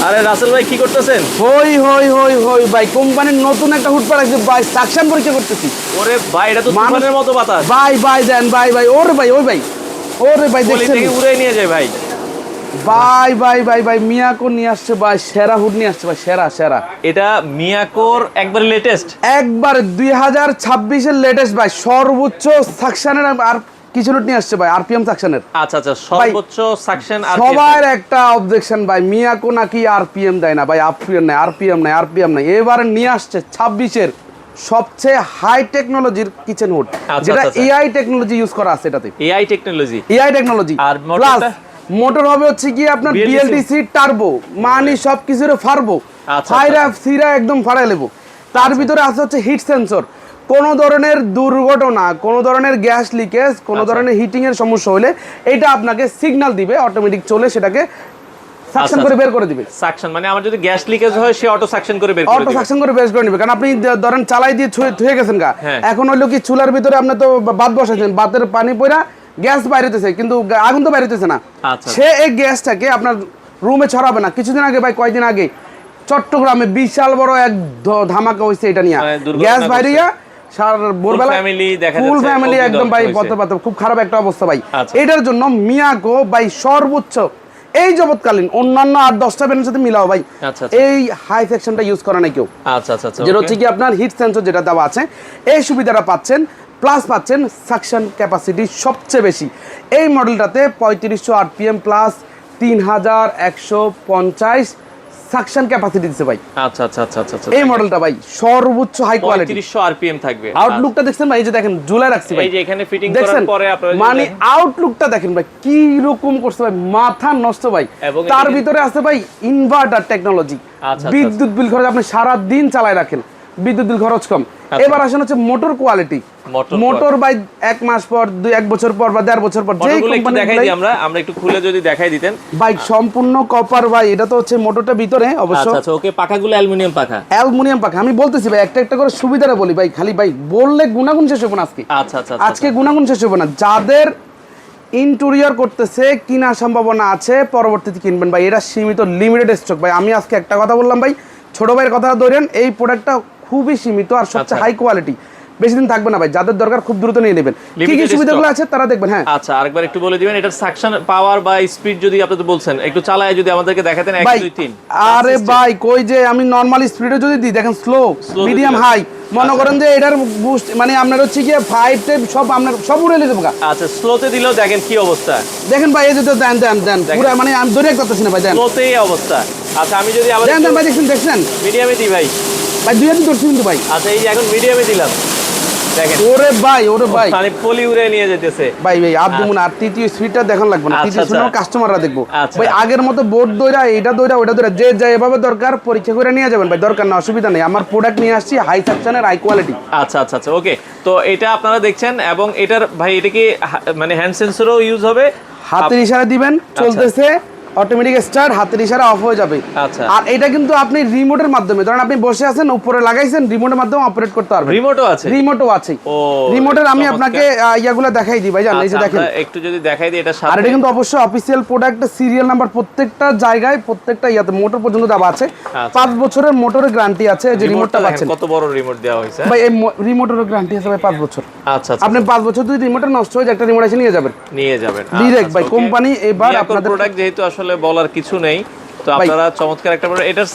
আরে রাসেল ভাই কি করতেছেন? হই হই হই হই ভাই, কোম্পানির নতুন একটা হুড পাড়া ভাই, সাকশন পরীক্ষা করতেছি। ওরে ভাই, এটা তো তুফানের মতো বাতাস। ভাই ভাই দেন ভাই ভাই, ওরে ভাই ওই ভাই, ওরে ভাই দেখছেন থেকে উড়ে নিয়ে যায় ভাই। ভাই ভাই ভাই ভাই, মিয়াকো নিয়ে আসছে ভাই, সেরা হুড নিয়ে আসছে ভাই, সেরা সেরা। এটা মিয়াকোর একবারে লেটেস্ট, একবার 2026 এর লেটেস্ট ভাই, সর্বোচ্চ সাকশনের আর কিছু হুড নিয়ে আসছে ভাই, আরপিএম সাকশনের। আচ্ছা আচ্ছা, সর্বোচ্চ সাকশন। আর সবার একটা অবজেকশন ভাই, মিয়াকো নাকি আরপিএম দেয় না ভাই, আরপিএম নাই, আরপিএম নাই, আরপিএম নাই। এবারে নিয়ে আসছে 26 এর সবচেয়ে হাই টেকনোলজির কিচেন হুড, যেটা এআই টেকনোলজি ইউজ করা আছে এটাতে। AI technology, AI technology. আর প্লাস মোটর হবে হচ্ছে কি আপনার বিএলডিসি টার্বো, মানে সবকিছুরে ফারবো, ফাইরা সিরা একদম ফাড়াই লেবো। তার ভিতরে আছে হচ্ছে হিট সেন্সর, কোনো ধরনের দুর্ঘটনা, কোনো ধরনের গ্যাস লিকেজ, কোনো ধরনের হিটিং এর সমস্যা হলে এটা আপনাকে সিগন্যাল দিবে, অটোমেটিক চলে সেটাকে সাকশন করে বের করে দিবে। সাকশন মানে আমার যদি গ্যাস লিকেজ হয় সে অটো সাকশন করে বের করে দিবে, অটো সাকশন করে বের করে নেবে। কারণ আপনি ধরেন চালাই দিয়ে ধুয়ে গেছেন গা, এখন হইলো কি চুলার ভিতরে আপনি তো ভাত বসাইছেন, ভাতের পানি পড়া গ্যাস বাইরেতেছে কিন্তু আগুন তো বাইরেতেছে না, সে এই গ্যাসটাকে আপনার রুমে ছড়াবে না। কিছুদিন আগে ভাই, কয়েকদিন আগে চট্টগ্রামে বিশাল বড় এক ধামাকা হইছে এটা নিয়ে, গ্যাস বাইরিয়া ফুল ফ্যামিলি একদম ভাই খুব খারাপ একটা অবস্থা ভাই। এটার জন্য মিয়াকো ভাই সর্বোচ্চ এই জগৎকালীন অন্যান্য 8-10টা ব্র্যান্ডের সাথে মিলাও ভাই, এই হাই সেকশনটা ইউজ করে না কেউ। আচ্ছা আচ্ছা, যেটা হচ্ছে কি আপনার হিট সেন্সর যেটা দেওয়া আছে, এই সুবিধাটা পাচ্ছেন, প্লাস পাচ্ছেন সাকশন ক্যাপাসিটি সবচেয়ে বেশি। এই মডেলটাতে 3500 আরপিএম প্লাস 3150 সাকশন ক্যাপাসিটি দিছে ভাই। আচ্ছা আচ্ছা আচ্ছা আচ্ছা, এই মডেলটা ভাই সর্বোচ্চ হাই কোয়ালিটি, 3500 আরপিএম থাকবে। আউটলুকটা দেখছেন ভাই, এই যে দেখেন ঝুলাই রাখছি ভাই, এই যে এখানে ফিটিং করার পরে আপনারা মানে আউটলুকটা দেখেন ভাই কি রকম করছে ভাই, মাথা নষ্ট ভাই। তার ভিতরে আছে ভাই ইনভার্টার টেকনোলজি, বিদ্যুৎ বিল খরচ আপনি সারা দিন চালায় রাখেন, বিদ্যুৎ বিল খরচ কম। এবার আসেন হচ্ছে মোটর কোয়ালিটি, মোটর বাই 1 মাস পর 1 বছর পর বা 1.5 বছর পর যে কোম্পানি দেখাই দিই আমরা একটু খুলে যদি দেখাই দিতেন ভাই, সম্পূর্ণ কপার ভাই। এটা তো হচ্ছে মোটরটা ভিতরে অবশ্য। আচ্ছা আচ্ছা, ওকে, পাখাগুলো অ্যালুমিনিয়াম পাখা, অ্যালুমিনিয়াম পাখা। আমি বলতেছি ভাই একটা একটা করে সুবিধাটা বলি ভাই, খালি ভাই বললে গুণাগুণ শেষ হবে না আজকে। আচ্ছা আচ্ছা, আজকে গুণাগুণ শেষ হবে না। যাদের ইন্টেরিয়র করতেছে কেনার সম্ভাবনা আছে, পরবর্তীতে কিনবেন ভাই, এটা সীমিত লিমিটেড স্টক ভাই। আমি আজকে একটা কথা বললাম ভাই, ছোট ভাইয়ের কথা ধরেন, এই প্রোডাক্টটা খুবই সীমিত আর সবচেয়ে হাই কোয়ালিটি, বেশি দিন থাকবে না ভাই। যাদের দরকার খুব দ্রুত নিয়ে নেবেন। কি কি সুবিধাগুলো আছে তারা দেখবেন। হ্যাঁ আচ্ছা, আরেকবার একটু বলে দিবেন এটার সাকশন পাওয়ার বা স্পিড যদি আপনি তো বলছেন, একটু চালায় যদি আমাদেরকে দেখাতেন 1 2 3। আরে ভাই কই যে আমি নরমাল স্পিডে যদি দিই, দেখেন স্লো, মিডিয়াম, হাই, মনে করেন যে এটার বুস্ট মানে আপনার হচ্ছে কি 5 টেপ সব আপনার সব উড়ে নিতে পারে। আচ্ছা, স্লোতে দিলেও দেখেন কি অবস্থা, দেখেন ভাই এই যে দেন দেন দেন পুরো মানে আমি ধরে রাখতেছি না ভাই, দেন স্লোতে এই অবস্থা। আচ্ছা, আমি যদি আবার দেন দেন ভাই, দেখছেন মিডিয়ামে দিই ভাই, ভাই দুই হাতে ধরছি কিন্তু ভাই। আচ্ছা, এই যে এখন মিডিয়ামে দিলাম, দেখেন ওরে ভাই মানে পলি উড়ে নিয়ে যেতেছে ভাই। ভাই আব্দুল আর তৃতীয় স্পিডটা দেখান লাগবে না, তৃতীয় স্পিড কাস্টমাররা দেখবো ভাই। আগের মতো বোর্ড দইরা এইটা দইরা ওটা দইরা যে যা এভাবে দরকার পরীক্ষা করে নিয়ে যাবেন ভাই, দরকার না, অসুবিধা নেই। আমার প্রোডাক্ট নিয়ে আসছি হাই সেকশনের, হাই কোয়ালিটি। আচ্ছা আচ্ছা আচ্ছা, ওকে। তো এটা আপনারা দেখছেন, এবং এটার ভাই এটা কি মানে হ্যান্ড সেন্সরও ইউজ হবে, হাতের ইশারা দিবেন, চলতেছে অটোমেটিক স্টার্ট, হাতের ইশারা অফ হয়ে যাবে। আচ্ছা, আর এটা কিন্তু আপনি রিমোটের মাধ্যমে, ধরেন আপনি বসে আছেন উপরে লাগাইছেন, রিমোটের মাধ্যমে অপারেট করতে পারবেন। রিমোটও আছে, রিমোটও আছে। ও, রিমোটের আমি আপনাকে ইয়াগুলো দেখাই দিই ভাই, জানেন এই যে দেখেন একটু যদি দেখাই দিই এটা সাথে। আর এটা কিন্তু অবশ্যই অফিশিয়াল প্রোডাক্ট, সিরিয়াল নাম্বার প্রত্যেকটা জায়গায় প্রত্যেকটা ইয়াতে মোটর পর্যন্ত দেওয়া আছে। 5 বছরের মোটরের গ্যারান্টি আছে। যে রিমোটটা পাচ্ছেন, কত বড় রিমোট দেওয়া হয়েছে ভাই, এই রিমোটের গ্যারান্টি আছে ভাই 5 বছর। আচ্ছা, আপনি 5 বছর যদি রিমোটটা নষ্ট হয়ে যায়, একটা রিমোট এসে নিয়ে যাবেন ডাইরেক্ট ভাই। কোম্পানি এবার আপনাদের প্রোডাক্ট যেহেতু আসলে বলার কিছু নেই, তো আপনারা চমৎকার একটা প্রোডাক্ট। এটার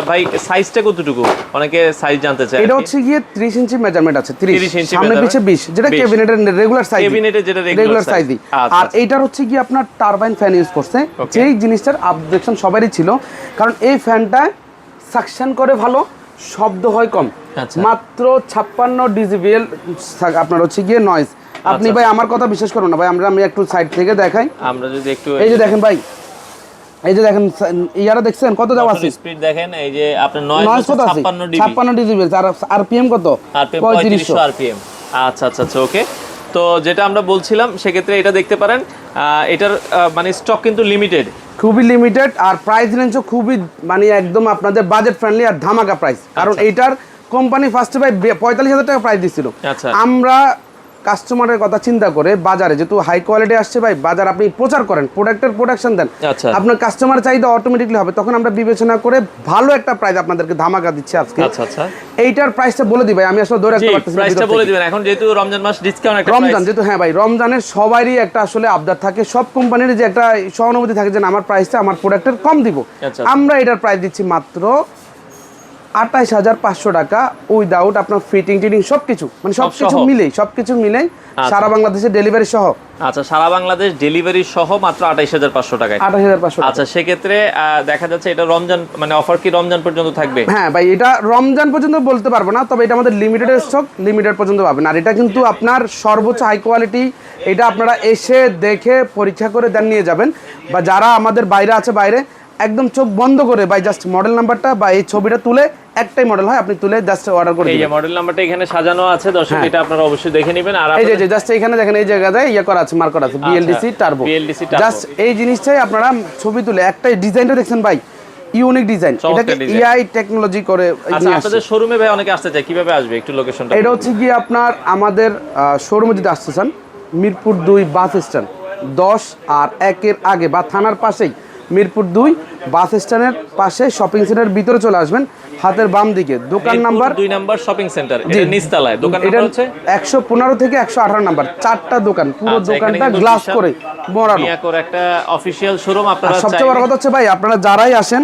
ভাই সাইজটা কতটুকু, অনেকে সাইজ জানতে চায়। এটা হচ্ছে গিয়ে 30 ইঞ্চি মেজারমেন্ট আছে, 30 সামনে পিছে 20, যেটা ক্যাবিনেটের রেগুলার সাইজ, ক্যাবিনেটের যেটা রেগুলার সাইজ। আর এইটার হচ্ছে কি আপনার টারবাইন ফ্যান ইউজ করছে, যেই জিনিসটার অবজেকশন সবারই ছিল, কারণ এই ফ্যানটা সাকশন করে ভালো, শব্দ হয় কম, মাত্র 56 ডেসিবেল আপনার হচ্ছে গিয়ে নয়েজ। আপনি ভাই আমার কথা বিশ্বাস করুন না ভাই, আমি একটু সাইড থেকে দেখাই, আমরা যদি একটু এই যে দেখেন ভাই, এই যে দেখেন ইয়ারা দেখছেন কত দেওয়া আছে, স্পিড দেখেন, এই যে আপনার নয়েজ 56 ডেসিবেল, আর আরপিএম কত, 3500 আরপিএম। আচ্ছা আচ্ছা আচ্ছা, ওকে। তো যেটা আমরা বলছিলাম সেক্ষেত্রে এটা দেখতে পারেন, এটার মানে স্টক কিন্তু লিমিটেড, খুবই লিমিটেড, আর প্রাইস রেঞ্জও খুবই মানে একদম আপনাদের বাজেট ফ্রেন্ডলি আর ধামাকা প্রাইস। কারণ এইটার কোম্পানি ফার্স্টে ভাই 45,000 টাকা প্রাইস দিছিল, আমরা কাস্টমারের কথা চিন্তা করে বাজারে যেহেতু হাই কোয়ালিটি আসছে ভাই, বাজার আপনি প্রচার করেন, প্রোডাক্টের প্রোডাকশন দেন, আচ্ছা আপনার কাস্টমার চাহিদা অটোমেটিকলি হবে, তখন আমরা বিবেচনা করে ভালো একটা প্রাইস আপনাদেরকে ধামাকা দিচ্ছি আজকে। আচ্ছা আচ্ছা, এইটার প্রাইসটা বলে দিই ভাই, আমি আসলে ধরে রাখতে পারতেছি না। প্রাইসটা বলে দিবেন এখন যেহেতু রমজান মাস, ডিসকাউন্ট একটা রমজান যেহেতু, হ্যাঁ ভাই, রমজানের সবারই একটা আসলে আবদার থাকে, সব কোম্পানির যে একটা সহানুভূতি থাকে যে না, আমার প্রাইসটা আমার প্রোডাক্টের কম দিব। আচ্ছা, আমরা এটার প্রাইস দিচ্ছি মাত্র 28,500 টাকা, উইদাউট আপনার ফিটিং টিটিং সবকিছু, মানে সবকিছু মিলেই সারা বাংলাদেশে ডেলিভারি সহ। আচ্ছা, সারা বাংলাদেশ ডেলিভারি সহ মাত্র 28,500 টাকায়। 28,500। আচ্ছা, সেক্ষেত্রে দেখা যাচ্ছে এটা রমজান, মানে অফার কি রমজান পর্যন্ত থাকবে? হ্যাঁ ভাই, এটা রমজান পর্যন্ত বলতে পারবো না, তবে এটা আমাদের লিমিটেড স্টক, লিমিটেড পর্যন্ত পাবেন। আর এটা কিন্তু আপনার সর্বোচ্চ হাই কোয়ালিটি, এটা আপনারা এসে দেখে পরীক্ষা করে দেন নিয়ে যাবেন, বা যারা আমাদের বাইরে আছে, বাইরে একদম চোখ বন্ধ করে ভাই জাস্ট মডেল নাম্বারটা বা এই ছবিটা তুলে, একটাই মডেল হয়, আপনি তুলে জাস্ট অর্ডার করে দিবেন। এই যে মডেল নাম্বারটা এখানে সাজানো আছে দর্শক, এটা আপনারা অবশ্যই দেখে নেবেন। আর এই যে জাস্ট এখানে দেখেন, এই জায়গায় ইয়ে করা আছে, মার্ক করা আছে BLDC টার্বো। জাস্ট এই জিনিসটাই আপনারা ছবি তুলে, একটাই ডিজাইনটা দেখছেন ভাই, ইউনিক ডিজাইন, এটাকে AI টেকনোলজি করে। আচ্ছা, আপনাদের শোরুমে ভাই অনেকে আসতে চায়, কিভাবে আসবে একটু লোকেশনটা? এটা হচ্ছে কি আপনার আমাদের শোরুমে যদি আসতে চান, মিরপুর 2 বাস স্ট্যান্ড 10 আর 1-এর আগে বা থানার পাশেই, মিরপুর 2 বাস স্ট্যান্ডের পাশে শপিং সেন্টারের ভিতরে চলে আসবেন, হাতের বাম দিকে দোকান নাম্বার 2 নাম্বার শপিং সেন্টার, এটা নিচতলায়। দোকান নাম্বার হচ্ছে 115 থেকে 118 নাম্বার, 4টা দোকান, পুরো দোকানটা গ্লাস করে মোড়ানো, একটা অফিশিয়াল শোরুম। আপনারা সবচেয়ে বড় কথা হচ্ছে ভাই, আপনারা যারাই আসেন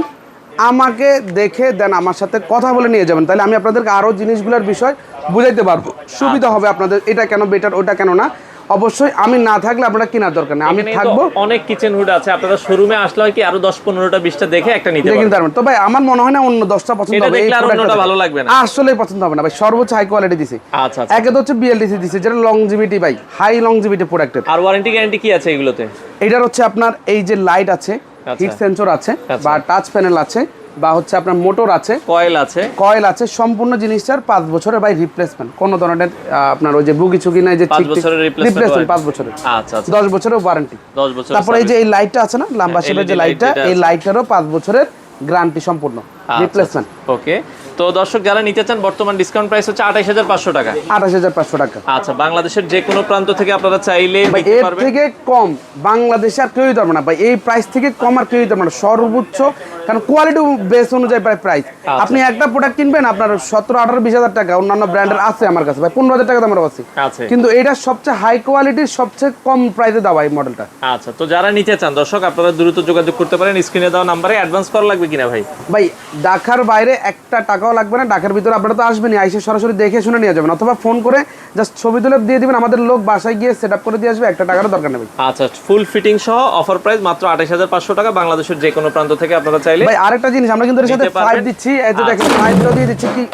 আমাকে দেখে দেন, আমার সাথে কথা বলে নিয়ে যাবেন, তাহলে আমি আপনাদেরকে আরো জিনিসগুলোর বিষয় বুঝাইতে পারবো, সুবিধা হবে আপনাদের, এটা কেন বেটার ওটা কেন না। অবশ্যই আমি না থাকলে আপনারা কেনার দরকার নেই, আমি থাকবো। অনেক কিচেন হুড আছে, আপনারা শোরুমে আসলে হয় কি আরো 10-15টা 20টা দেখে একটা নিতে পারবেন। তো ভাই আমার মনে হয় না অন্য 10টা পছন্দ হবে, এই প্রোডাক্টটা ভালো লাগবে না, আসলে পছন্দ হবে না ভাই, সর্বোচ্চ হাই কোয়ালিটি দিছি। আচ্ছা, একে তো হচ্ছে BLDC দিছি, যেটা লংজিভিটি ভাই, হাই লংজিভিটি প্রোডাক্টের। আর ওয়ারেন্টি গ্যারান্টি কি আছে এগুলোতে? এটার হচ্ছে আপনার এই যে লাইট আছে, হিট সেন্সর আছে, বা টাচ প্যানেল আছে, বা হচ্ছে আপনার মোটর আছে, কয়েল আছে, সম্পূর্ণ জিনিসটার 5 বছরের ভাই রিপ্লেসমেন্ট, কোন ধরনের আপনার ওই যে বুগি চুগি নাই, যে 5 বছরের রিপ্লেসমেন্ট, 5 বছরের। আচ্ছা, 10 বছরের ওয়ারেন্টি, 10 বছর। তারপরে এই যে এই লাইটটা আছে না, লম্বা শেপের যে লাইটটা, এই লাইটটারও 5 বছরের গ্যারান্টি সম্পূর্ণ রিপ্লেসমেন্ট। ওকে, তো দর্শক যারা নিতে চান, বর্তমান ডিসকাউন্ট প্রাইস হচ্ছে 28,500 টাকা। 28,500 টাকা। আচ্ছা, বাংলাদেশের যে কোনো প্রান্ত থেকে আপনারা চাইলে নিতে এর পারবেন। থেকে কম বাংলাদেশে আর কেউই ধরবে না ভাই, এই প্রাইস থেকে কম আর কেউই ধরবে না, সর্বোচ্চ, কারণ কোয়ালিটি বেস অনুযায়ী প্রাইস। আপনি একটা প্রোডাক্ট কিনবেন আপনার 17-18-20 টাকা, অন্যান্য ব্র্যান্ডের আছে আমার কাছে ভাই 15,000 টাকা দামের আছে, কিন্তু এটা সবচেয়ে হাই কোয়ালিটির, সবচেয়ে কম প্রাইসে দেওয়া এই মডেলটা। আচ্ছা, তো যারা নিতে চান দর্শক, আপনারা দ্রুত যোগাযোগ করতে পারেন স্ক্রিনে দেওয়া নাম্বারে। অ্যাডভান্স করা লাগবে কিনা ভাই? ভাই ঢাকার বাইরে একটা টাকাও লাগবে না, ঢাকার ভিতরে আপনারা তো আসবেনই, আইসে সরাসরি দেখে শুনে নিয়ে যাবেন, অথবা ফোন করে জাস্ট ছবি তুলে দিয়ে দিবেন, আমাদের লোক বাসায় গিয়ে সেটআপ করে দিয়ে আসবে, একটা টাকারও দরকার নেই। আচ্ছা, ফুল ফিটিং সহ অফার প্রাইস মাত্র 28,500 টাকা, বাংলাদেশের যে কোনো প্রান্ত থেকে আপনারা চাইলে। ভাই আরেকটা জিনিস, আমরা কিন্তু এর সাথে 5 দিচ্ছি, এই যে দেখেন 5 দিয়ে দিচ্ছি কি,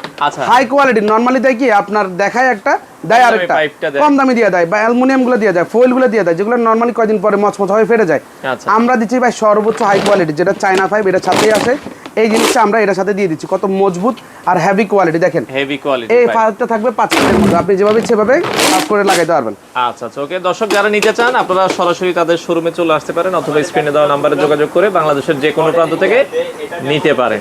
হাই কোয়ালিটি। নরমালি দেয় কি আপনার দেখায় একটা, দেয় আরেকটা, কম দামি দিয়ে দেয়, বা অ্যালুমিনিয়াম গুলো দিয়ে দেয়, ফয়েল গুলো দিয়ে দেয়, যেগুলো নরমালি কয়দিন পরে মচমচ হয়ে ফেটে যায়। আমরা দিচ্ছি ভাই সর্বোচ্চ হাই কোয়ালিটি, যেটা চায়না 5 এটার সাথেই আছে, এই জিনিসটা আমরা এটার সাথে দিয়ে দিচ্ছি, কত মজবুত আর হেভি কোয়ালিটি। দেখেন হেভি কোয়ালিটি, এই ফাইলটা থাকবে 5 মিনিটের মধ্যে, আপনি যেভাবে সেভাবে কাজ করে লাগাইতে পারবেন। আচ্ছা, ওকে দর্শক, যারা নিতে চান আপনারা সরাসরি তাদের শোরুমে চলে আসতে পারেন, অথবা স্ক্রিনে দেওয়া নম্বরে যোগাযোগ করে বাংলাদেশের যে কোনো প্রান্ত থেকে নিতে পারেন।